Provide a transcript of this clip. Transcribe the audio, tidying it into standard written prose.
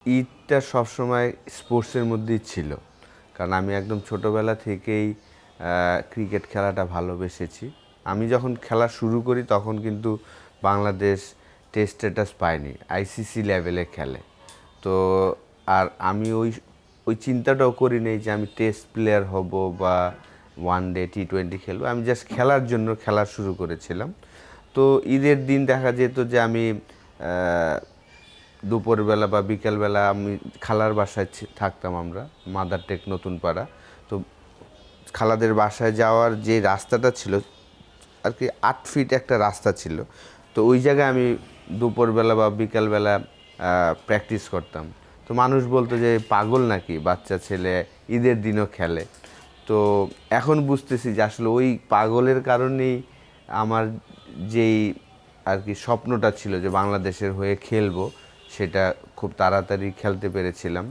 ঈদটা সবসময় স্পোর্টসের মধ্যেই ছিল, কারণ আমি একদম ছোটোবেলা থেকেই ক্রিকেট খেলাটা ভালোবেসেছি। আমি যখন খেলা শুরু করি তখন কিন্তু বাংলাদেশ টেস্ট স্ট্যাটাস পায়নি, আইসিসি লেভেলে খেলে। তো আর আমি ওই ওই চিন্তাটাও করি নেই যে আমি টেস্ট প্লেয়ার হব বা ওয়ান ডে T20 খেলবো। আমি জাস্ট খেলার জন্য খেলা শুরু করেছিলাম। তো ঈদের দিন দেখা যেত যে আমি দুপুরবেলা বা বিকেলবেলা আমি খালার বাসায় থাকতাম, আমরা মাদার টেক নতুন পাড়া। তো খালাদের বাসায় যাওয়ার যে রাস্তাটা ছিল আর কি 8 ফিট একটা রাস্তা ছিল। তো ওই জায়গায় আমি দুপুরবেলা বা বিকেলবেলা প্র্যাকটিস করতাম। তো মানুষ বলতো যে পাগল নাকি, বাচ্চা ছেলে ঈদের দিনও খেলে। তো এখন বুঝতেছি যে আসলে ওই পাগলের কারণেই আমার যেই আর কি স্বপ্নটা ছিল যে বাংলাদেশের হয়ে খেলবো, সেটা খুব তাড়াতাড়ি খেলতে পেরেছিলাম।